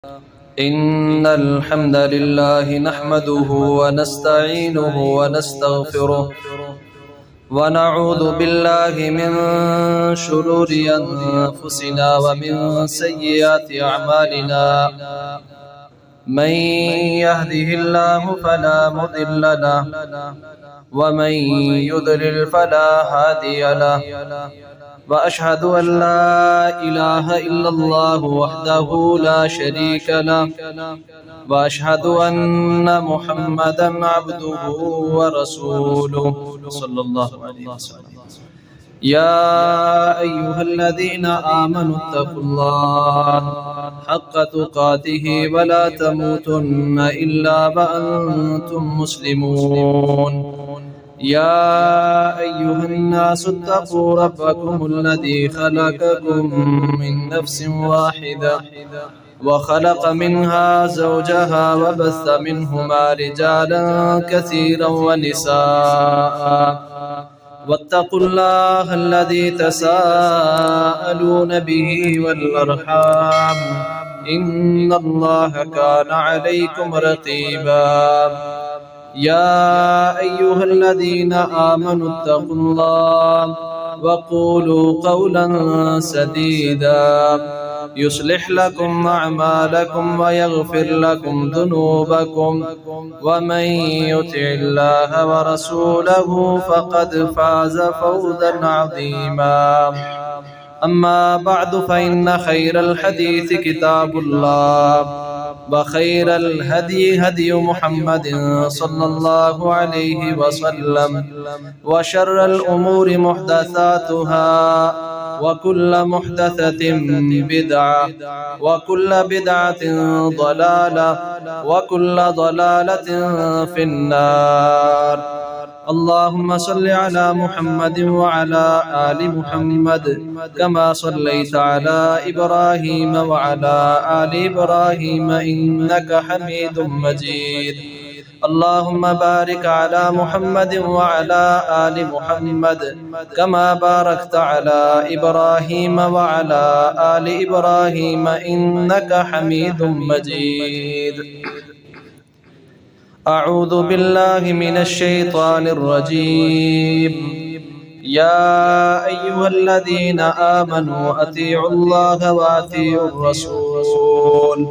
إن الحمد لله نحمده ونستعينه ونستغفره ونعوذ بالله من شرور أنفسنا ومن سيئات أعمالنا من يهده الله فلا مضل له ومن يضلل فلا هادي له وأشهد أن لا إله إلا الله وحده لا شريك له وأشهد أن محمدا عبده ورسوله صلى الله عليه وسلم. يا أيها الذين آمنوا اتقوا الله حق تقاته ولا تموتن إلا وأنتم مسلمون. يا أيها الناس اتقوا ربكم الذي خلقكم من نفس واحدة وخلق منها زوجها وبث منهما رجالا كثيرا ونساء واتقوا الله الذي تساءلون به والأرحام إن الله كان عليكم رقيبا. يا أيها الذين آمنوا اتقوا الله وقولوا قولا سديدا يصلح لكم أعمالكم ويغفر لكم ذنوبكم ومن يطع الله ورسوله فقد فاز فوزا عظيما. أما بعد فإن خير الحديث كتاب الله وخير الهدي هدي محمد صلى الله عليه وسلم وشر الأمور محدثاتها وكل محدثة بدعة وكل بدعة ضلالة وكل ضلالة في النار. اللهم صل على محمد وعلى آل محمد كما صليت على إبراهيم وعلى آل إبراهيم إنك حميد مجيد. اللهم بارك على محمد وعلى آل محمد كما باركت على إبراهيم وعلى آل إبراهيم إنك حميد مجيد. أعوذ بالله من الشيطان الرجيم. يا أيها الذين آمنوا أطيعوا الله وأطيعوا الرسول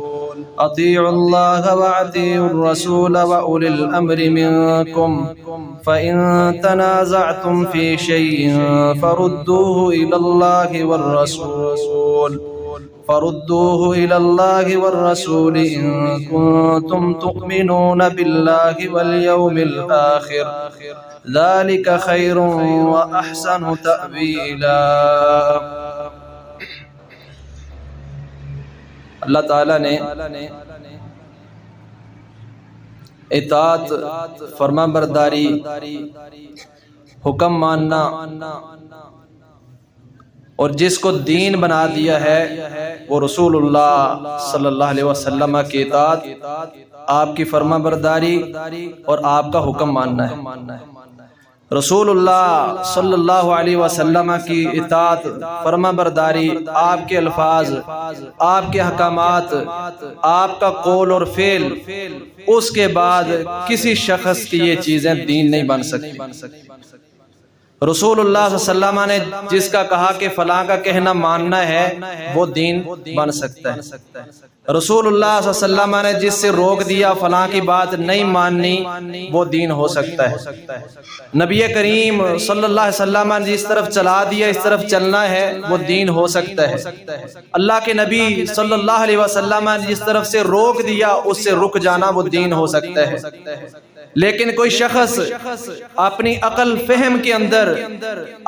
أطيعوا الله وأطيعوا الرسول وأولي الأمر منكم فإن تنازعتم في شيء فردوه إلى الله والرسول إن كنتم تؤمنون بالله واليوم الآخر ذلك خير وأحسن تأويلا. اللہ تعالیٰ نے اطاعت، فرما برداری، حکم ماننا اور جس کو دین بنا دیا ہے وہ رسول اللہ صلی اللہ علیہ وسلم کی اطاعت، آپ کی فرما برداری اور آپ کا حکم ماننا ہے. رسول اللہ صلی اللہ علیہ وسلم کی اطاعت، فرما برداری، آپ کے الفاظ، آپ کے احکامات، آپ کا قول اور فعل، اس کے بعد کسی شخص کی یہ چیزیں دین نہیں بن سکتی. رسول اللہ صلی اللہ علیہ وسلم نے جس کا کہا کہ فلاں کا کہنا ماننا ہے وہ دین بن سکتا ہے. رسول اللہ صلی اللہ علیہ وسلم نے جس سے روک دیا فلاں کی بات نہیں ماننی وہ دین ہو سکتا ہے. نبی کریم صلی اللہ علیہ وسلم نے جس طرف چلا دیا اس طرف چلنا ہے وہ دین ہو سکتا ہے. اللہ کے نبی صلی اللہ علیہ وسلم نے جس طرف سے روک دیا اس سے رک جانا وہ دین ہو سکتا ہے. لیکن کوئی شخص اپنی عقل فہم کے اندر،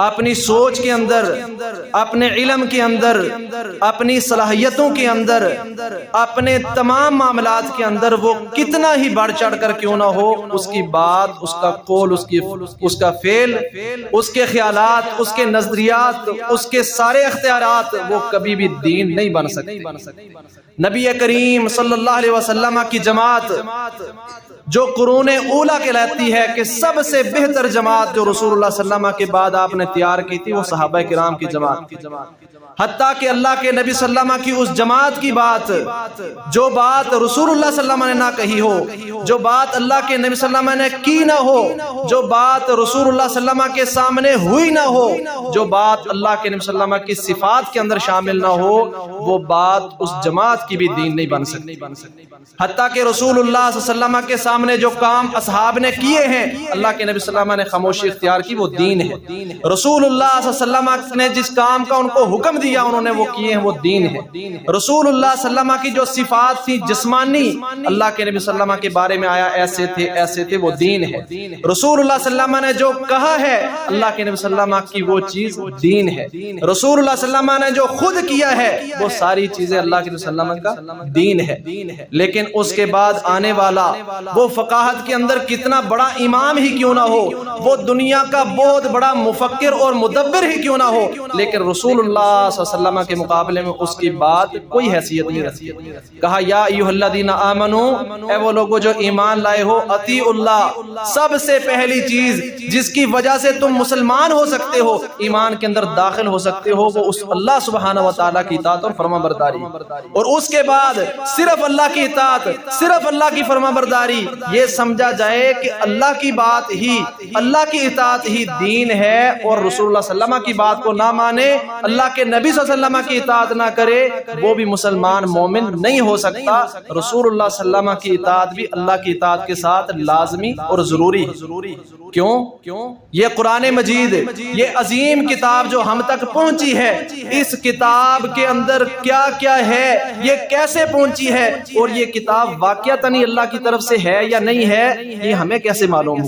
اپنی سوچ کے اندر، اپنے علم کے اندر، اپنی صلاحیتوں کے اندر، اپنے تمام معاملات کے اندر وہ کتنا ہی بڑھ چڑھ کر کیوں نہ ہو، اس کی بات، اس کا قول، اس کا فعل، اس کے خیالات، اس کے نظریات، اس کے سارے اختیارات وہ کبھی بھی دین نہیں بن سکتے. نبی کریم صلی اللہ علیہ وسلم کی جماعت جو قرون اولا کہلاتی ہے کہ سب سے بہتر جماعت جو رسول اللہ صلی اللہ علیہ وسلم کے بعد آپ نے تیار کی تھی وہ صحابہ کرام کی جماعت، حتیٰ کہ اللہ کے نبی صلی اللہ علیہ وسلم کی اس جماعت کی بات، جو بات رسول اللہ صلی اللہ علیہ وسلم نے نہ کہی ہو، جو بات اللہ کے نبی صلی اللہ علیہ وسلم نے کی نہ ہو، جو بات رسول اللہ صلی اللہ علیہ وسلم کے سامنے ہوئی نہ ہو، جو بات اللہ کے نبی صلی اللہ علیہ وسلم کی صفات کے اندر شامل نہ ہو، وہ بات اس جماعت کی بھی دین نہیں بن سکتی۔ حتیٰ کہ رسول اللہ صلی اللہ علیہ وسلم کے سامنے جو کام اصحاب نے کیے ہیں، اللہ کے نبی صلی اللہ علیہ وسلم نے خاموشی اختیار کی، وہ دین ہے۔ رسول اللہ صلی اللہ علیہ وسلم نے جس کام کا ان کو حکم دیا انہوں نے وہ کیے ہیں، وہ دین ہے۔ رسول اللہ صلی اللہ علیہ وسلم کی جو صفات تھی جسمانی، اللہ کے نبی صلی اللہ علیہ وسلم کے بارے میں آیا ایسے تھے ایسے تھے، وہ دین ہے۔ رسول اللہ صلی اللہ علیہ وسلم نے جو کہا ہے اللہ کے نبی صلی اللہ علیہ وسلم کی وہ چیز دین ہے۔ رسول اللہ صلی اللہ علیہ وسلم نے جو خود کیا ہے وہ ساری چیزیں اللہ کے نبی صلی اللہ علیہ وسلم کا دین ہے۔ لیکن اس کے بعد آنے والا وہ فقاہت کے اندر کتنا بڑا امام ہی کیوں نہ ہو، وہ دنیا کا بہت بڑا مفکر اور مدبر ہی کیوں نہ ہو، لیکن رسول اللہ صلی اللہ علیہ وسلم کے مقابلے میں اس کی بات کوئی حیثیت نہیں رکھتی۔ کہا یا ایھا الذین آمنو، اے وہ لوگوں جو ایمان لائے ہو، اطیعوا اللہ، سب سے پہلی چیز جس کی وجہ سے تم مسلمان ہو سکتے ہو، ایمان کے اندر داخل ہو سکتے ہو، وہ اس اللہ سبحانہ و تعالیٰ کی اطاعت اور فرما برداری، اور اس کے بعد صرف اللہ کی اطاعت، صرف اللہ کی فرما برداری، یہ سمجھا جائے کہ اللہ کی بات ہی، اللہ کی اطاعت ہی دین ہے، اور رسول اللہ صلی اللہ علیہ وسلم کی بات کو نہ مانے، اللہ کے نبی صلی اللہ علیہ وسلم کی اطاعت نہ کرے، وہ بھی مسلمان مومن نہیں ہو سکتا۔ رسول اللہ صلی اللہ علیہ وسلم کی اطاعت بھی اللہ کی اطاعت کے ساتھ لازمی اور ضروری ہے۔ کیوں؟ یہ قرآن مجید، یہ عظیم کتاب جو ہم تک پہنچی ہے، اس کتاب کے اندر کیا کیا ہے، یہ کیسے پہنچی ہے، اور یہ کتاب واقعتاً اللہ کی طرف سے ہے یا نہیں ہے، یہ ہمیں کیسے معلوم ہو؟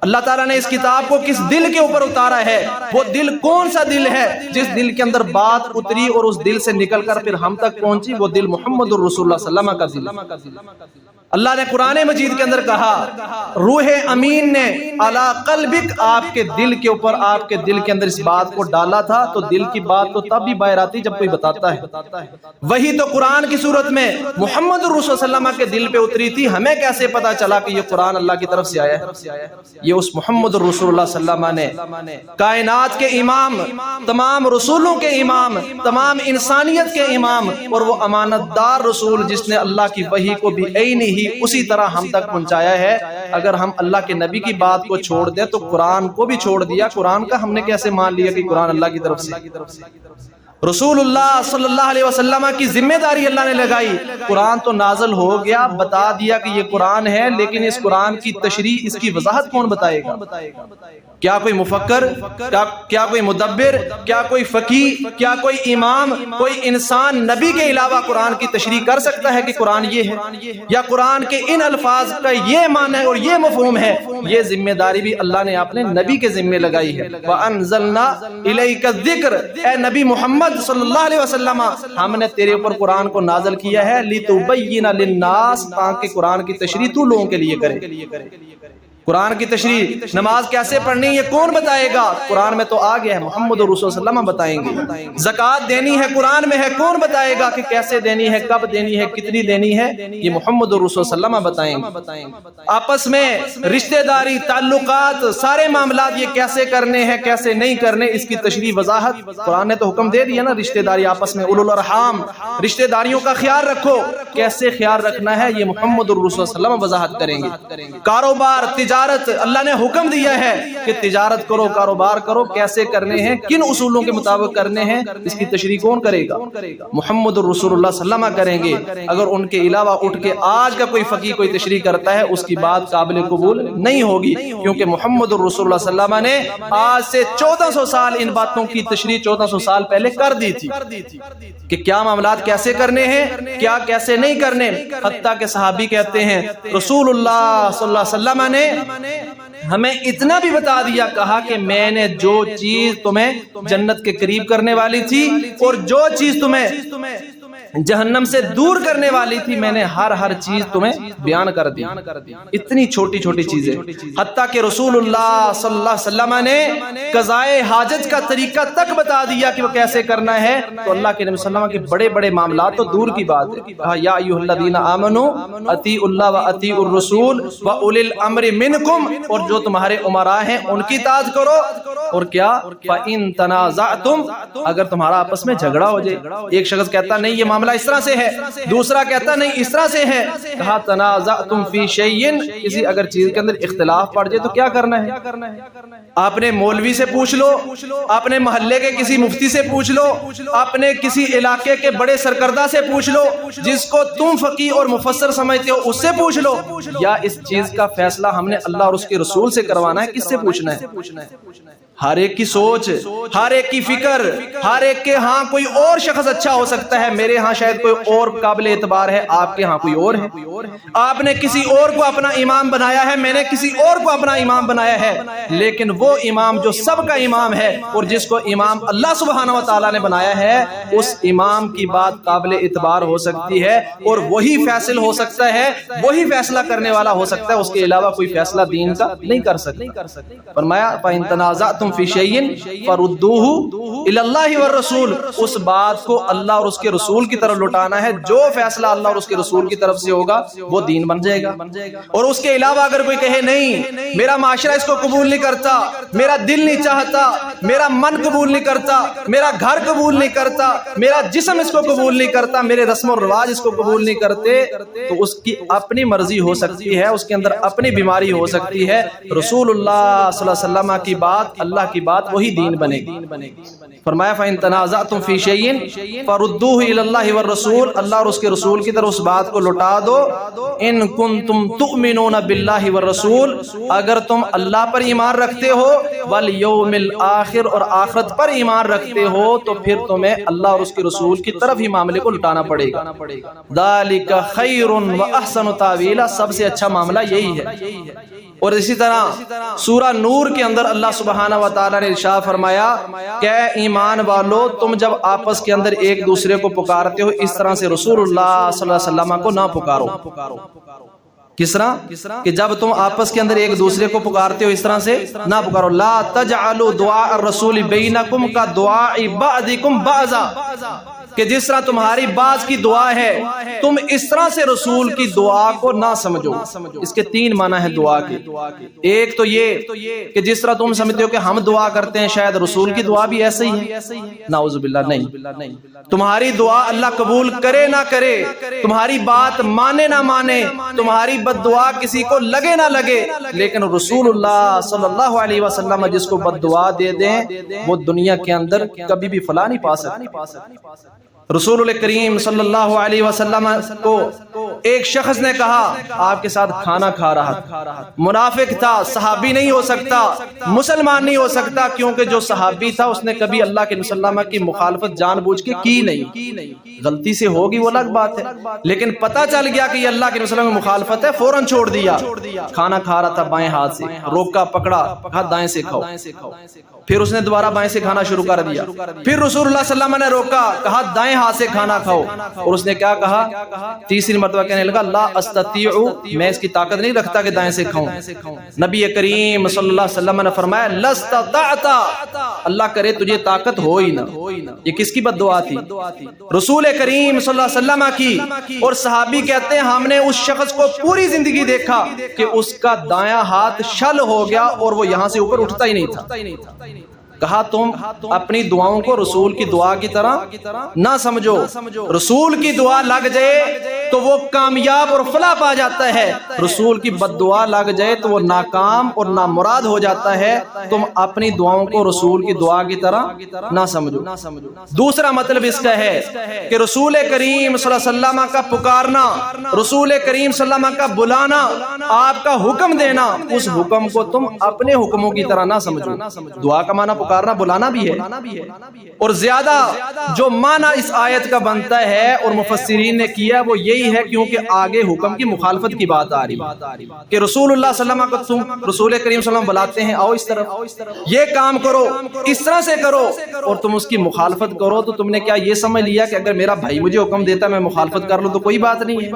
اللہ تعالیٰ نے اس کتاب کو کس دل کے اوپر اتارا ہے، وہ دل کون سا دل ہے جس دل کے اندر بات اتری اور اس دل سے نکل کر پھر ہم تک پہنچی، وہ دل محمد الرسول اللہ صلی اللہ علیہ وسلم کا دل۔ اللہ نے قرآن مجید کے اندر کہا، روح امین نے علی قلبک، آپ کے دل کے اوپر، آپ کے دل کے اندر اس بات کو ڈالا تھا، تو دل کی بات تو تب بھی باہر آتی جب کوئی بتاتا ہے۔ وہی تو قرآن کی صورت میں محمد الرسول صلی اللہ علیہ وسلم کے دل پہ اتری تھی، ہمیں کیسے پتا چلا کہ یہ قرآن اللہ کی طرف سے آیا ہے؟ یہ اس محمد الرسول اللہ صلی اللہ علیہ وسلم نے، کائنات کے امام، تمام رسولوں کے امام، تمام انسانیت کے امام، اور وہ امانت دار رسول جس نے اللہ کی وحی کو بھی عین ہی اسی طرح ہم تک پہنچایا ہے۔ اگر ہم اللہ کے نبی کی بات کو چھوڑ دیں تو قرآن کو بھی چھوڑ دیا، قرآن کا ہم نے کیسے مان لیا کہ قرآن اللہ کی طرف سے؟ رسول اللہ صلی اللہ علیہ وسلم کی ذمہ داری اللہ نے لگائی، قرآن تو نازل ہو گیا، بتا دیا کہ یہ قرآن ہے، لیکن اس قرآن کی تشریح، اس کی وضاحت کون بتائے گا؟ کیا کوئی مفکر، کیا کوئی مدبر، کیا کوئی فقیہ، کیا کوئی امام، کوئی انسان نبی کے علاوہ قرآن کی تشریح کر سکتا ہے کہ قرآن یہ ہے، یا قرآن کے ان الفاظ کا یہ معنی ہے اور یہ مفہوم ہے؟ یہ ذمہ داری بھی اللہ نے اپنے نبی کے ذمہ لگائی ہے۔ وَأَنزَلْنَا إِلَيْكَ الذِّكْرَ، اے نبی محمد صلی اللہ علیہ وسلم، ہم نے تیرے اوپر قرآن کو نازل کیا ہے، لِتُبَيِّنَ لِلنَّاسِ، تاکہ قرآن کی تشریح تو لوگوں کے لیے کرے۔ قرآن کی تشریح، نماز کیسے پڑھنی یہ کون بتائے گا؟ قرآن میں تو آ گیا ہے، محمد رسول صلی اللہ علیہ وسلم بتائیں گے۔ زکوٰۃ دینی ہے، قرآن میں ہے، کون بتائے گا کہ کیسے دینی ہے، کب دینی ہے، کتنی دینی ہے؟ یہ محمد رسول صلی اللہ علیہ وسلم بتائیں گے۔ آپس میں رشتہ داری، تعلقات، سارے معاملات یہ کیسے کرنے ہیں، کیسے نہیں کرنے، اس کی تشریح وضاحت قرآن نے تو حکم دے دیا نا۔ رشتہ داری آپس میں، اولو الارحام، رشتہ داریوں کا خیال رکھو، کیسے خیال رکھنا ہے یہ محمد رسول صلی اللہ علیہ وسلم وضاحت کریں گے۔ کاروبار، تجارت، اللہ نے حکم دیا ہے کہ تجارت کرو، کاروبار کرو، کیسے کرنے ہیں، کن اصولوں کے مطابق کرنے ہیں، اس کی تشریح کون کرے گا؟ محمد الرسول اللہ صلی اللہ علیہ وسلم کریں گے۔ اگر ان کے علاوہ اٹھ کے آج کا کوئی فقیہ کوئی تشریح کرتا ہے، اس کی بات قابل قبول نہیں ہوگی، کیونکہ محمد الرسول اللہ صلی اللہ علیہ وسلم نے آج سے 1400 سال ان باتوں کی تشریح 1400 سال پہلے کر دی تھی کہ کیا معاملات کیسے کرنے ہیں، کیا کیسے نہیں کرنے۔ حتیٰ کہ صحابی کہتے ہیں رسول اللہ صلی اللہ علیہ وسلم نے ہمیں اتنا بھی بتا دیا، کہا کہ میں نے جو چیز تمہیں جنت کے قریب کرنے والی تھی اور جو چیز تمہیں جہنم سے دور کرنے والی تھی، میں نے ہر چیز تمہیں بیان کر دی، اتنی چھوٹی چھوٹی چیزیں، حتیٰ کہ رسول اللہ صلی اللہ علیہ وسلم نے قضائے حاجت کا طریقہ تک بتا دیا کہ وہ کیسے کرنا ہے۔ تو اللہ کے نبی صلی اللہ علیہ وسلم کے بڑے بڑے معاملات تو دور کی بات ہے، کہا یا ایھا الذین آمنوا اطیعوا اللہ واطیعوا الرسول واولی الامر منکم، اور جو تمہارے امراء ہیں ان کی اطاعت کرو، اور کیا فَإِن تَنَازَعْتُمْ، اگر تمہارا آپس میں جھگڑا ہو جائے، ایک شخص کہتا نہیں یہ معاملہ اس طرح سے ہے، دوسرا کہتا نہیں اس طرح سے ہے، کہا تَنَازَعْتُمْ فِي شَيْءٍ، کسی اگر چیز کے اندر اختلاف پڑ جائے تو کیا کرنا ہے؟ اپنے مولوی سے پوچھ لو، اپنے محلے کے کسی مفتی سے پوچھ لو، اپنے کسی علاقے کے بڑے سرکردہ سے پوچھ لو، جس کو تم فقیہ اور مفسر سمجھتے ہو اس سے پوچھ لو، یا اس چیز کا فیصلہ ہم نے اللہ اور اس کے رسول سے کروانا ہے، کس سے پوچھنا ہے؟ ہر ایک کی سوچ، ہر ایک کی فکر، ہر ایک کے ہاں کوئی اور شخص اچھا ہو سکتا ہے، میرے ہاں شاید کوئی اور قابل اعتبار ہے، آپ کے ہاں کوئی اور ہے، آپ نے کسی اور کو اپنا امام بنایا ہے، میں نے کسی اور کو اپنا امام بنایا ہے، لیکن وہ امام جو سب کا امام ہے اور جس کو امام اللہ سبحانہ وتعالی نے بنایا ہے، اس امام کی بات قابل اعتبار ہو سکتی ہے اور وہی فیصل ہو سکتا ہے، وہی فیصلہ کرنے والا ہو سکتا ہے، اس کے علاوہ کوئی فیصلہ دین کا نہیں کر سکتا۔ فرمایا فَإِن تَنَازَعْتُمْ فِي شَيْءٍ فَرُدُّوهُ إِلَى اللَّهِ وَالرَّسُولِ، اس بات کو اللہ اور اس کے رسول کی طرف لوٹانا ہے، جو فیصلہ اللہ اور اس کے رسول کی طرف سے ہوگا وہ دین بن جائے گا۔ اور اس کے علاوہ اگر کوئی کہے نہیں میرا معاشرہ اس کو قبول نہیں کرتا، میرا دل نہیں چاہتا، میرا من قبول نہیں کرتا، میرا گھر قبول نہیں کرتا، میرا جسم اس کو قبول نہیں کرتا، میرے رسم و رواج اس کو قبول نہیں کرتے، تو اس کی اپنی مرضی ہو سکتی ہے، اس کے اندر اپنی بیماری ہو سکتی ہے، رسول اللہ صلی اللہ علیہ وسلم کی بات، اللہ کی بات وہی دین بنے گی۔ فرمایا فَإِن تَنَازَعْتُمْ فِي شَيْءٍ فَرُدُّوهُ إِلَى اللَّهِ وَالرَّسُولِ، اللہ اور اس کے رسول کی طرف اس بات کو لوٹا دو، إِن كُنتُمْ تُؤْمِنُونَ بِاللَّهِ وَالرَّسُولِ، اگر تم اللہ پر ایمان رکھتے ہو، وَالْيَوْمِ الْآخِرِ، اور آخرت پر ایمان رکھتے ہو، تو پھر تمہیں اللہ اور اس کے رسول کی طرف ہی معاملے کو لٹانا پڑے گا۔ ذَلِكَ خَيْرٌ وَأَحْسَنُ تَأْوِيلًا، سب سے اچھا معاملہ یہی ہے۔ اور اسی طرح سورہ نور کے اندر اللہ سبحانہ وتعالی نے ارشاد فرمایا کہ اے ایمان والو، تم جب آپس کے اندر ایک دوسرے کو پکارتے ہو اس طرح سے رسول اللہ صلی اللہ علیہ وسلم کو نہ پکارو۔ کس طرح کہ جب تم آپس کے اندر ایک دوسرے کو پکارتے ہو اس طرح سے نہ پکارو، لا تجعلوا دعاء الرسول بینکم کا دعاء بعضکم بعضا، کہ جس طرح تمہاری بعض کی دعا ہے تم اس طرح سے رسول کی دعا کو نہ سمجھو۔ اس کے تین معنی ہیں دعا کے، ایک تو یہ کہ جس طرح تم سمجھتے ہو کہ ہم دعا کرتے ہیں شاید رسول کی دعا بھی ایسے ہی ہے، نعوذ باللہ، نہیں، تمہاری دعا اللہ قبول کرے نہ کرے، تمہاری بات مانے نہ مانے، تمہاری بد دعا کسی کو لگے نہ لگے، لیکن رسول اللہ صلی اللہ علیہ وسلم جس کو بد دعا دے دیں وہ دنیا کے اندر کبھی بھی فلاح نہیں پا سکتے۔ رسول کریم صلی اللہ علیہ وسلم کو ایک شخص نے کہا، آپ کے ساتھ کھانا کھا رہا تھا، منافق تھا، صحابی نہیں ہو سکتا، مسلمان نہیں ہو سکتا، کیونکہ جو صحابی تھا اس نے کبھی اللہ کے مسلم کی مخالفت جان بوجھ کے کی نہیں، غلطی سے ہوگی وہ الگ بات ہے، لیکن پتہ چل گیا کہ یہ اللہ کے مسلم کی مخالفت ہے، فوراً چھوڑ دیا۔ کھانا کھا رہا تھا بائیں ہاتھ سے، روکا، پکڑا، کہا دائیں سے کھاؤ، پھر اس نے دوبارہ بائیں سے کھانا شروع کر دیا، پھر رسول اللہ صلی اللہ علیہ وسلم نے روکا، کہا دائیں ہاتھ سے کھانا کھاؤ، اور اس نے کیا کہا؟ تیسری مرتبہ کہنے لگا لا استطیع، میں اس کی طاقت نہیں رکھتا کہ دائیں سے کھاؤں۔ نبی کریم صلی اللہ علیہ وسلم نے فرمایا لستطعت، اللہ کرے تجھے طاقت ہو ہی نہ۔ یہ کس کی بد دعا تھی؟ رسول کریم صلی اللہ علیہ وسلم کی۔ اور صحابی کہتے ہیں ہم نے اس شخص کو پوری زندگی دیکھا کہ اس کا دایاں ہاتھ شل ہو گیا اور وہ یہاں سے اوپر اٹھتا ہی نہیں تھا۔ کہا تم اپنی دعاؤں کو رسول کی دعا کی طرح نہ سمجھو، رسول کی دعا لگ جائے تو وہ کامیاب اور فلاح پا جاتا ہے، رسول کی بد دعا لگ جائے تو وہ ناکام اور نامراد ہو جاتا ہے۔ تم اپنی دعاؤں کو رسول کی دعا کی طرح نہ سمجھو۔ دوسرا مطلب اس کا ہے کہ رسول کریم صلی اللہ علیہ وسلم کا پکارنا، رسول کریم صلی اللہ علیہ وسلم کا بلانا، آپ کا حکم دینا، اس حکم کو تم اپنے حکموں کی طرح نہ سمجھو۔ دعا کا معنی پکارنا بلانا بھی ہے. اور زیادہ جو معنی اس آیت کا بنتا ہے اور مفسرین نے کیا وہ یہی ہے کیونکہ آگے حکم کی مخالفت کی بات آ رہی ہے کہ رسول اللہ صلی اللہ علیہ وسلم کو تم رسول کریم صلی اللہ علیہ وسلم بلاتے ہیں آؤ اس طرف یہ کام کرو اس طرح سے کرو اور تم اس کی مخالفت کرو تو تم نے کیا یہ سمجھ لیا کہ اگر میرا بھائی مجھے حکم دیتا ہے میں مخالفت کر لوں تو کوئی بات نہیں ہے.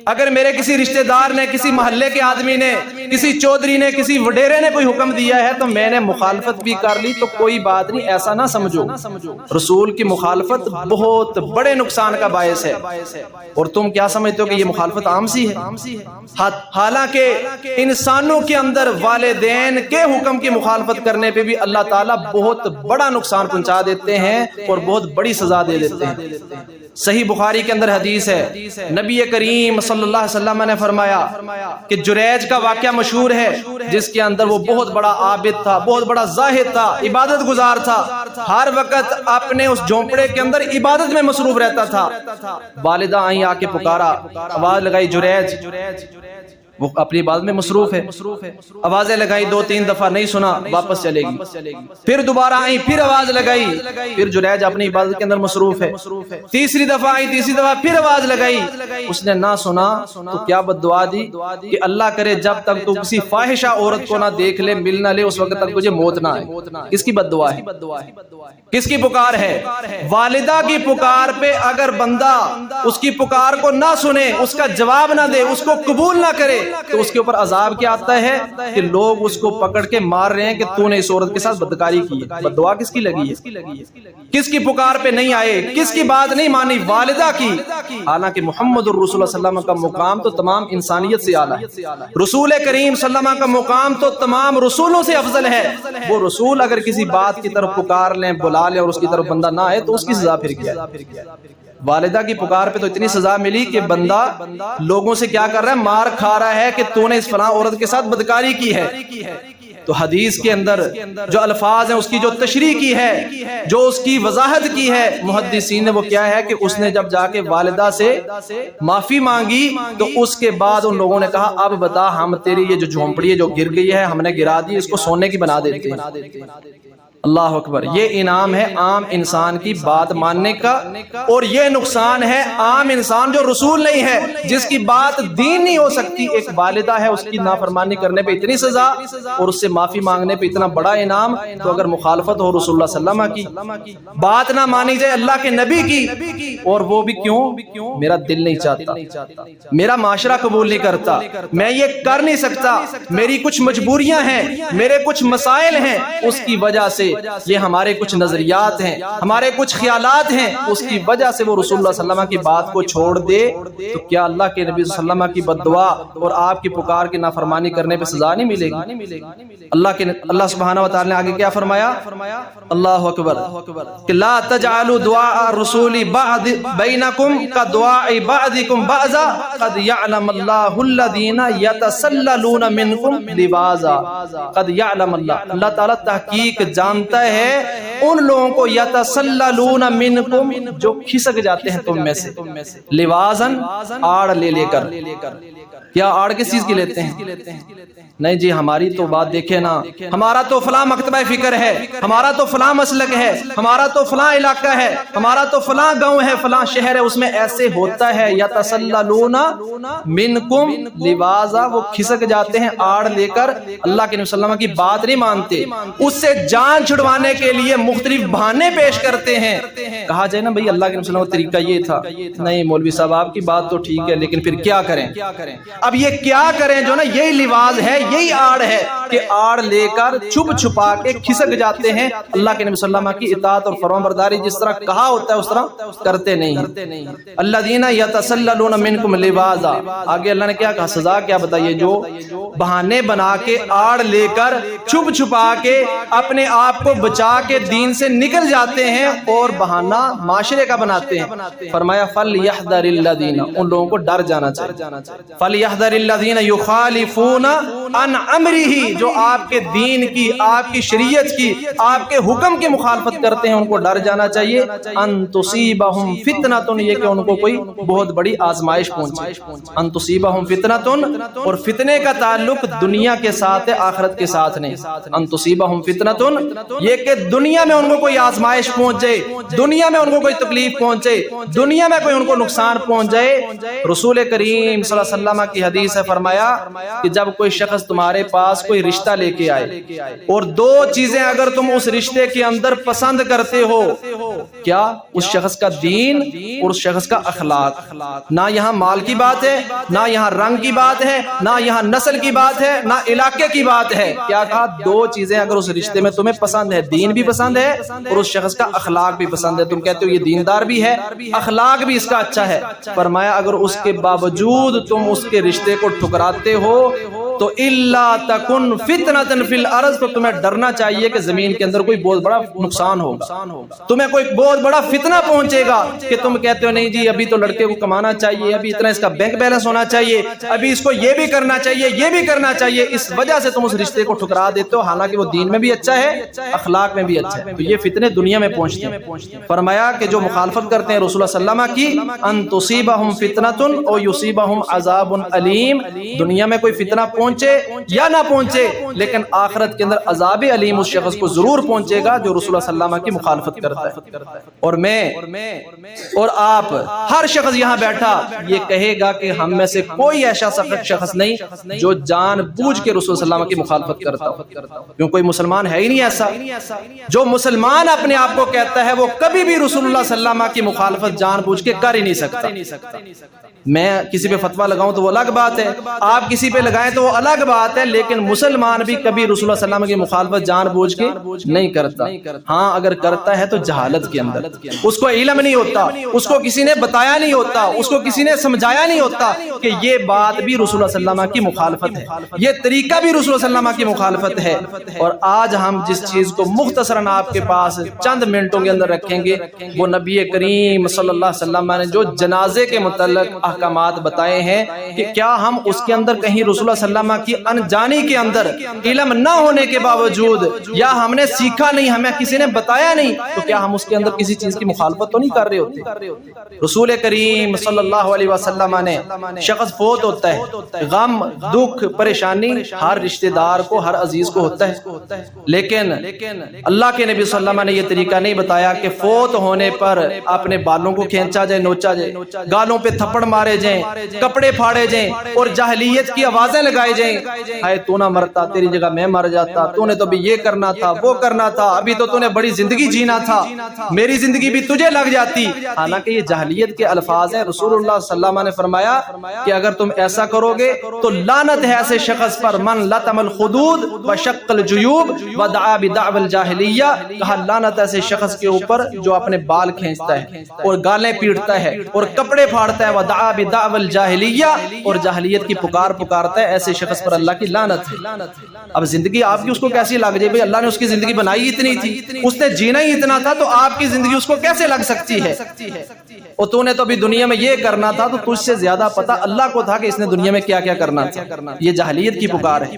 اگر میرے کسی رشتہ دار نے کسی محلے کے آدمی نے کسی چودھری نے کسی وڈیرے نے کوئی حکم دیا ہے تو میں نے مخالفت بھی کر لی تو کوئی بات نہیں ایسا نہ سمجھو. رسول کی مخالفت بہت بڑے نقصان کا باعث ہے اور تم کیا سمجھتے ہو کہ یہ مخالفت عام سی ہے. حالانکہ انسانوں کے اندر والدین کے حکم کی مخالفت کرنے پہ بھی اللہ تعالیٰ بہت بڑا نقصان پہنچا دیتے ہیں اور بہت بڑی سزا دے دیتے ہیں. صحیح بخاری کے اندر حدیث ہے نبی کریم صلی اللہ علیہ وسلم نے فرمایا کہ جریج کا واقعہ مشہور ہے جس کے اندر وہ بہت بڑا عابد تھا بہت بڑا زاہد تھا عبادت گزار تھا ہر وقت اپنے اس جھونپڑے کے اندر عبادت میں مصروف رہتا تھا. والدہ آئیں آ کے پکارا آواز لگائی جریج وہ اپنی عبادت میں مصروف ہے آوازیں لگائی 2-3 دفعہ نہیں سنا واپس چلے گی پھر دوبارہ آئی پھر آواز لگائی پھر جریج اپنی عبادت کے اندر مصروف ہے تیسری دفعہ آئی تیسری دفعہ پھر آواز لگائی اس نے نہ سنا تو کیا بد دعا دی کہ اللہ کرے جب تک تو کسی فاحشہ عورت کو نہ دیکھ لے مل نہ لے اس وقت تک تجھے موت نہ آئے. کس کی بد دعا ہے کس کی پکار ہے؟ والدہ کی پکار پہ اگر بندہ اس کی پکار کو نہ سنے اس کا جواب نہ دے اس کو قبول نہ کرے تو اس کے اوپر عذاب کیا آتا ہے کہ لوگ اس کو پکڑ کے مار رہے ہیں کہ تو نے اس عورت کے ساتھ بدکاری کی ہے. بد دعا کس کی لگی ہے؟ کس کی پکار پہ نہیں آئے کس کی بات نہیں مانی؟ والدہ کی. حالانکہ محمد الرسول صلی اللہ علیہ وسلم کا مقام تو تمام انسانیت سے اعلیٰ ہے. رسول کریم صلی اللہ علیہ وسلم کا مقام تو تمام رسولوں سے افضل ہے. وہ رسول اگر کسی بات کی طرف پکار لیں بلا لیں اور اس کی طرف بندہ نہ آئے تو اس کی سزا پھر کیا ہے؟ والدہ کی پکار پہ تو اتنی سزا ملی کہ بندہ لوگوں سے کیا کر رہا ہے مار کھا رہا ہے کہ تو نے اس فلاں عورت کے ساتھ بدکاری کی ہے. تو حدیث کے اندر جو الفاظ ہیں اس کی جو تشریح کی ہے جو اس کی وضاحت کی ہے محدثین نے وہ کیا ہے کہ اس نے جب جا کے والدہ سے معافی مانگی تو اس کے بعد ان لوگوں نے کہا اب بتا ہم تیری یہ جو جھونپڑی ہے جو گر گئی ہے ہم نے گرا دی اس کو سونے کی بنا دیتے ہیں. اللہ اکبر. یہ انعام ہے عام انسان کی بات ماننے کا اور یہ نقصان ہے عام انسان جو رسول نہیں ہے جس کی بات دین نہیں ہو سکتی. ایک والدہ ہے اس کی نافرمانی کرنے پہ اتنی سزا اور اس سے معافی مانگنے پہ اتنا بڑا انعام. تو اگر مخالفت ہو رسول اللہ صلی اللہ علیہ وسلم کی بات نہ مانی جائے اللہ کے نبی کی اور وہ بھی کیوں میرا دل نہیں چاہتا میرا معاشرہ قبول نہیں کرتا میں یہ کر نہیں سکتا میری کچھ مجبوریاں ہیں میرے کچھ مسائل ہیں اس کی وجہ سے یہ ہمارے کچھ نظریات ہیں ہمارے کچھ خیالات ہیں اس کی وجہ سے وہ رسول اللہ صلی اللہ علیہ وسلم کی بات کو چھوڑ دے تو کیا اللہ کے نبی صلی اللہ علیہ وسلم کی بد دعا اور آپ کی پکار کی نافرمانی کرنے پہ سزا نہیں ملے گی؟ اللہ سبحانہ وتعالی نے آگے کیا فرمایا؟ اللہ اکبر کہ لا تجعلوا دعاء الرسول بعد بینکم کدعاء بعضکم بعضا قد یعلم اللہ الذین یتسللون منکم لواذا. قد یعلم اللہ تعالیٰ تحقیق جانتا ہے ان لوگوں کو یتسللون منکم جو کھسک جاتے ہیں تم میں سے لوازن آڑ لے کر. کیا آڑ کس چیز کی لیتے ہیں؟ نہیں جی ہماری تو بات دیکھیں نا ہمارا تو فلاں مکتبہ فکر ہے ہمارا تو فلاں مسلک ہے ہمارا تو فلاں علاقہ ہے ہمارا تو فلاں گاؤں ہے فلاں شہر ہے اس میں ایسے ہوتا ہے. یتسللون منکم لوازا وہ کھسک جاتے ہیں آڑ لے کر اللہ کے نبی صلی اللہ علیہ وسلم کی بات نہیں مانتے اس سے جان چھڑوانے کے لیے مختلف بہانے پیش کرتے ہیں. کہا جائے نا بھئی اللہ کے نبی صلی اللہ علیہ وسلم کا طریقہ یہ تھا نہیں مولوی صاحب آپ کی بات تو ٹھیک ہے لیکن پھر کیا کریں؟ اب یہ کیا کریں جو نا یہی لواز ہے یہی آڑ ہے کہ آڑ لے کر چھپ چھپا کے کھسک جاتے ہیں اللہ کے نبی صلی اللہ علیہ وسلم کی اطاعت اور فرمان برداری جس طرح کہا ہوتا ہے اس طرح کرتے نہیں. الذین یتسللون منکم لوازا. آگے اللہ نے کیا کہا سزا کیا بتائیے جو بہانے بنا کے آڑ لے کر چھپ چھپا کے اپنے آپ کو بچا کے دین سے نکل جاتے ہیں اور بہانہ معاشرے کا بناتے ہیں. فرمایا فلیحذر الذین ان لوگوں کو ڈر جانا چاہیے. فلیحذر الذین یخالفون عن امرہ جو آپ کے دین کی آپ کی شریعت کی آپ کے حکم کی مخالفت کرتے ہیں ان کو ڈر جانا چاہیے. ان تصیبہم فتنۃ یہ کہ ان کو کوئی بہت بڑی آزمائش پہنچے. ان تصیبہم فتنۃ اور فتنے کا تعلق دنیا کے ساتھ ہے آخرت کے ساتھ نہیں. ان تصیبہم فتنۃ یہ کہ دنیا میں ان کو کوئی آزمائش پہنچ جائے، دنیا میں ان کو کوئی تکلیف پہنچے، دنیا میں کوئی ان کو نقصان پہنچ جائے۔ رسول کریم صلی اللہ علیہ وسلم کی حدیث ہے، فرمایا کہ جب کوئی شخص تمہارے پاس کوئی رشتہ لے کے آئے اور دو چیزیں اگر تم اس رشتے کے اندر پسند کرتے ہو، کیا؟ اس شخص کا دین اور اس شخص کا اخلاق۔ نہ یہاں مال کی بات ہے، نہ یہاں رنگ کی بات ہے، نہ یہاں نسل کی بات ہے، نہ علاقے کی بات ہے۔ کیا کہا؟ دو چیزیں اگر اس رشتے میں تمہیں پسند ہے، دین بھی پسند ہے اور اس شخص کا اخلاق بھی پسند ہے، تم کہتے ہو یہ دیندار بھی ہے، اخلاق بھی اس کا اچھا ہے، فرمایا اگر اس کے باوجود تم اس کے رشتے کو ٹھکراتے ہو تو الا تکن فتنۃ فی الارض، تو تمہیں ڈرنا چاہیے کہ زمین کے اندر کوئی بہت بڑا نقصان ہوگا، تمہیں کوئی بہت بڑا فتنہ پہنچے گا کہ تم کہتے ہو نہیں جی ابھی تو لڑکے کو کمانا چاہیے، ابھی اتنا اس کا بینک بیلنس ہونا چاہیے، ابھی اس کو یہ بھی کرنا چاہیے، یہ بھی کرنا چاہیے، اس وجہ سے تم اس رشتے کو ٹھکرا دیتے ہو، حالانکہ وہ دین میں بھی اچھا ہے، اخلاق میں بھی اچھا ہے۔ تو یہ فتنے دنیا میں پہنچتے ہیں۔ فرمایا کہ جو مخالفت کرتے ہیں رسول اللہ صلی اللہ علیہ وسلم کی، ان تصیبہم فتنۃ او یصیبہم عذاب علیم، دنیا میں کوئی فتنہ پہنچے یا نہ پہنچے لیکن آخرت کے اندر عذاب علیم اس شخص کو ضرور پہنچے گا جو رسول اللہ صلی اللہ علیہ وسلم کی مخالفت کرتا ہے۔ اور میں اور آپ ہر شخص یہاں بیٹھا یہ کہے گا کہ ہم میں سے کوئی ایسا شخص نہیں جو جان بوجھ کے رسول صلی اللہ علیہ وسلم کی مخالفت کرتا ہو، کیوں کوئی مسلمان ہے ہی نہیں ایسا۔ جو مسلمان اپنے آپ کو کہتا ہے وہ کبھی بھی رسول اللہ صلی اللہ علیہ وسلم کی مخالفت جان بوجھ کے کر ہی نہیں سکتا۔ میں کسی پہ فتویٰ لگاؤں تو وہ الگ بات ہے، آپ کسی پہ لگائیں تو وہ الگ بات ہے، لیکن مسلمان بھی کبھی رسول اللہ صلی اللہ علیہ وسلم کی مخالفت جان بوجھ کے نہیں کرتا۔ ہاں اگر کرتا ہے تو جہالت کے اندر، اس کو علم نہیں ہوتا، اس کو کسی نے بتایا نہیں ہوتا، اس کو کسی نے سمجھایا نہیں ہوتا کہ یہ بات بھی رسول اللہ صلی اللہ علیہ وسلم کی مخالفت ہے، یہ طریقہ بھی رسول اللہ صلی اللہ علیہ وسلم کی مخالفت ہے۔ اور آج ہم جس چیز کو مختصراً آپ کے پاس چند منٹوں کے اندر رکھیں گے وہ نبی کریم صلی اللہ علیہ وسلم نے جو جنازے کے متعلق احکامات بتائے ہیں کہ کیا ہم اس کے اندر کہیں رسول اللہ صلی اللہ علیہ وسلم کی انجانی کے اندر علم نہ ہونے کے باوجود یا ہم نے سیکھا نہیں، ہمیں کسی نے بتایا نہیں، تو کیا ہم اس کے اندر کسی چیز کی مخالفت تو نہیں کر رہے ہوتے؟ رسول کریم صلی اللہ علیہ وسلم نے شخص فوت ہوتا ہے، غم دکھ پریشانی ہر رشتہ دار کو ہر عزیز کو ہوتا ہے، لیکن اللہ کے نبی صلی اللہ علیہ وسلم نے یہ طریقہ نہیں بتایا کہ فوت ہونے پر اپنے بالوں کو کھینچا جائے، نوچا جائے، گالوں پہ تھپڑ مارے جائیں، کپڑے پھاڑے جائیں اور جاہلیت کی آوازیں لگائی جائیں، ہائے تو نہ مرتا تیری جگہ میں مر جاتا، تو نے تو بھی یہ کرنا تھا وہ کرنا تھا، ابھی تو نے بڑی زندگی جینا تھا، میری زندگی بھی تجھے لگ جاتی۔ حالانکہ یہ جاہلیت کے الفاظ ہیں۔ رسول اللہ صلی اللہ علیہ وسلم نے فرمایا کہ اگر تم ایسا کرو گے تو لعنت ہے ایسے شخص پر، من لطم الخدود وشق الجیوب ودعا بدعوى الجاہلیہ، کہا لعنت ایسے شخص کے اوپر جو اپنے بال کھینچتا ہے اور گالیں پیٹتا ہے اور کپڑے پھاڑتا ہے، ودعا بدعوى الجاہلیہ، اور جاہلیت کی پکار پکارتا ہے، ایسے شخص پر اللہ کی لعنت ہے۔ اب زندگی آپ کی اس کو کیسی لگ جائے؟ بھئی اللہ نے اس کی زندگی بنائی اتنی تھی، اس نے جینا ہی اتنا تھا، تو آپ کی زندگی اس کو کیسے لگ سکتی ہے؟ اور تو نے تو بھی دنیا میں یہ کرنا تھا، تو تجھ سے زیادہ پتہ اللہ کو تھا کہ اس نے دنیا میں کیا کیا کرنا تھا۔ یہ جاہلیت کی پکار ہے۔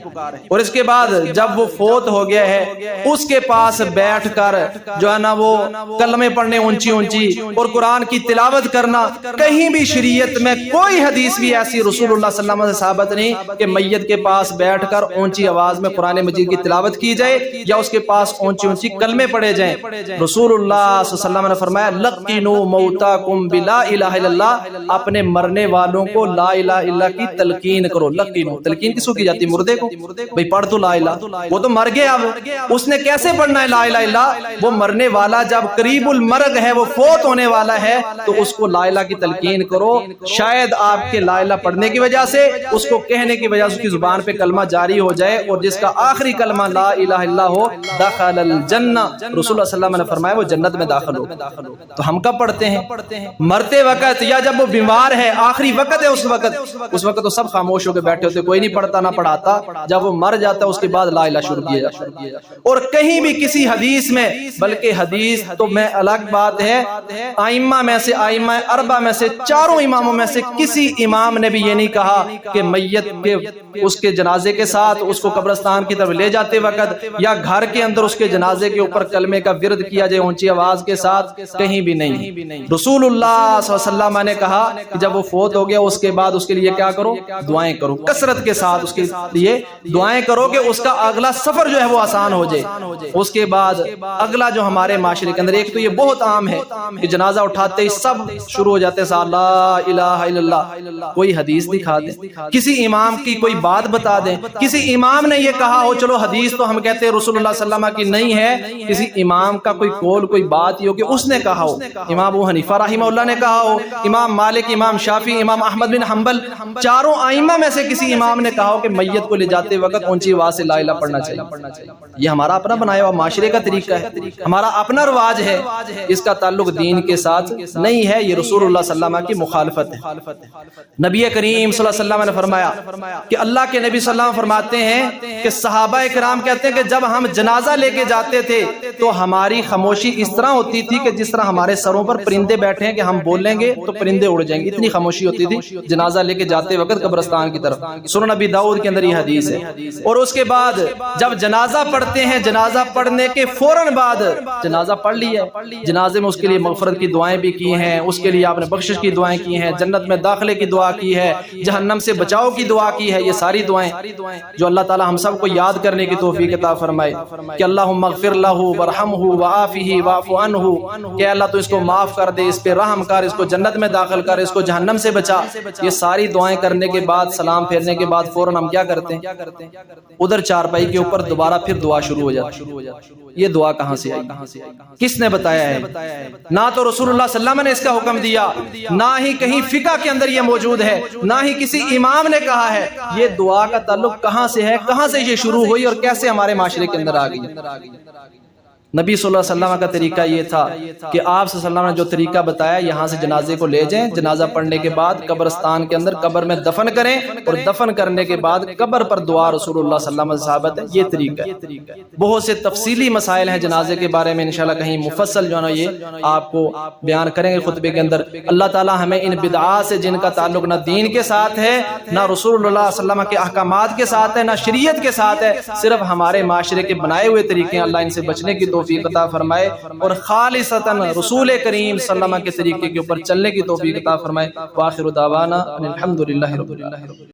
اور اس کے بعد جب وہ فوت ہو گیا ہے، اس کے پاس بیٹھ کر جو ہے نا وہ کلمے پڑھنے اونچی اونچی اور قرآن کی تلاوت کرنا، کہیں بھی شریعت میں کوئی حدیث بھی ایسی رسول اللہ صلی اللہ علیہ وسلم سے ثابت نہیں کہ میت کے پاس بیٹھ کر اونچی آواز میں قرآن مجید کی تلاوت کی جائے یا اس کے پاس اونچی اونچی کلمے پڑھے جائیں۔ رسول اللہ صلی اللہ علیہ وسلم نے فرمایا لقنوا موتاکم بلا الہ الا اللہ، اپنے مرنے والوں کو لا الہ الا اللہ کی تلقین کرو۔ لقنوا، تلقین کس کو کی جاتی؟ مردے کو۔ بھئی پڑھ تو لا الہ، وہ تو مر گیا، اب اس نے کیسے پڑھنا ہے لا الہ الا اللہ؟ وہ مرنے والا جب قریب المرگ ہے، وہ فوت ہونے والا ہے، تو اس کو لا الہ کی تلقین کرو۔ شاید آپ کے لا الہ پڑھنے کی وجہ سے، اس کو کہنے کی وجہ سے اس کی زبان پہ کلمہ جاری ہو جائے، اور جس کا آخری کلمہ لا الہ الا اللہ ہو دخل الجنہ، رسول اللہ صلی اللہ علیہ وسلم نے فرمایا وہ جنت میں داخل ہو۔ تو ہم کب پڑھتے ہیں؟ مرتے وقت یا جب وہ بیمار ہے، آخری وقت ہے، اس وقت تو سب خاموش ہو کے بیٹھے ہوتے، کوئی نہیں پڑھتا نہ پڑھاتا۔ جب وہ مر جاتا ہے اس کے بعد لا الہ شروع کیا جاتا ہے۔ اور کہیں بھی کسی حدیث میں، بلکہ حدیث تو میں الگ بات ہے، ائمہ میں سے، ائمہ اربعہ میں سے، چاروں اماموں میں سے کسی امام نے بھی یہ نہیں کہا کہ میت کے اس کے جنازے کے ساتھ اس کو قبرستان کی طرف لے جاتے وقت یا گھر کے اندر اس کے جنازے کے اوپر کلمے کا ورد کیا جائے اونچی آواز کے ساتھ، کہیں بھی نہیں۔ رسول اللہ صلی اللہ علیہ وسلم نے کہا کہ جب وہ فوت ہو گیا اس کے بعد اس کے لیے کیا کرو؟ دعائیں کرو، کثرت کے ساتھ اس کے لیے دعائیں کرو کہ اس کا اگلا سفر جو ہے وہ آسان ہو جائے۔ اس کے بعد اگلا جو ہمارے معاشرے کے اندر، ایک تو یہ بہت عام ہے کہ جنازہ اٹھاتے ہی سب شروع ہو جاتے ہیں لا الہ الا اللہ، کوئی حدیث دکھا دیں، کسی امام کی کوئی بات بتا دیں، کسی امام نے یہ کہا ہو، چلو حدیث تو ہم کہتے ہیں رسول اللہ صلی اللہ علیہ وسلم کی نہیں ہے، کسی امام کا کوئی قول کوئی بات یہ ہو کہ اس نے کہا ہو، امام ابو حنیفہ رحمہ اللہ نے کہا ہو، امام مالک، امام شافعی، امام احمد بن حنبل، چاروں ائمہ میں سے کسی امام نے کہا ہو کہ میت کو لے جاتے وقت اونچی آواز سے لا الہ پڑھنا چاہیے۔ یہ ہمارا اپنا بنایا ہوا معاشرے کا طریقہ ہے، ہمارا اپنا رواج ہے، اس کا تعلق دین کے ساتھ نہیں ہے، یہ رسول اللہ صلی اللہ علیہ وسلم کی مخالفت ہے۔ نبی کریم صلی اللہ علیہ وسلم نے فرمایا کہ اللہ کے نبی صلی اللہ علیہ وسلم فرماتے ہیں کہ صحابہ کرام کہتے ہیں کہ جب ہم جنازہ لے کے جاتے تھے تو ہماری خاموشی اس طرح ہوتی تھی کہ جس طرح ہمارے سروں پر پرندے بیٹھے ہیں کہ ہم بولیں گے تو پرندے اڑ جائیں گے، اتنی خاموشی ہوتی تھی جنازہ لے کے جاتے وقت قبرستان کی طرف۔ سنن نبی داؤد کے اندر یہ حدیث ہے۔ اور اس کے بعد جب جنازہ پڑھتے ہیں، جنازہ پڑھنے کے فوراً بعد جنازہ پڑھ لیا، جنازے میں اس کے لیے مغفرت کی دعائیں بھی کی ہیں، اس کے لیے آپ نے بخشش کی دعائیں کی ہیں، جنت میں داخلے کی دعا کی ہے، جہنم سے بچاؤ کی دعا کی ہے، یہ ساری دعائیں جو اللہ تعالی ہم سب کو یاد کرنے کی توفیق عطا فرمائے کہ اللہم اغفر لہ ورحمہ وعافہ واعف عنہ، کہ اللہ تو اس کو معاف کر دے، اس پہ رحم کر، اس کو جنت میں داخل کر، اس کو جہنم سے بچا۔ یہ ساری دعائیں کرنے کے بعد، سلام پھیرنے کے بعد فوراً ہم کیا کرتے ہیں؟ ادھر چارپائی کے اوپر دوبارہ پھر دعا شروع ہو جاتی ہے۔ یہ دعا کہاں سے آئی؟ کس نے بتایا ہے؟ نہ تو رسول اللہ صلی اللہ علیہ وسلم نے اس کا حکم دیا، نہ ہی کہیں فقہ کے اندر یہ موجود ہے، نہ ہی کسی امام نے کہا ہے۔ یہ دعا کا تعلق کہاں سے ہے؟ کہاں سے یہ شروع ہوئی اور کیسے ہمارے معاشرے کے اندر آ گئی؟ نبی صلی اللہ علیہ وسلم کا طریقہ یہ تھا کہ آپ صلی اللہ علیہ وسلم نے جو طریقہ بتایا، یہاں سے جنازے کو لے جائیں، جنازہ پڑھنے کے بعد قبرستان کے اندر قبر میں دفن کریں، اور دفن کرنے کے بعد قبر پر دعا رسول اللہ صلی اللہ علیہ وسلم سے ثابت ہے۔ یہ طریقہ ہے۔ بہت سے تفصیلی مسائل ہیں جنازے کے بارے میں، انشاءاللہ کہیں مفصل جو ہے نا یہ آپ کو بیان کریں گے خطبے کے اندر۔ اللہ تعالی ہمیں ان بدعات سے جن کا تعلق نہ دین کے ساتھ ہے، نہ رسول اللہ صلی اللہ علیہ وسلم کے احکامات کے ساتھ ہے، نہ شریعت کے ساتھ ہے، صرف ہمارے معاشرے کے بنائے ہوئے طریقے ہیں، اللہ ان سے بچنے کی توفیق عطا فرمائے اور خالصتاً رسول کریم صلی اللہ علیہ وسلم کے طریقے کے اوپر چلنے کی توفیق عطا فرمائے۔ وآخر دعوانا الحمدللہ رب العالمین۔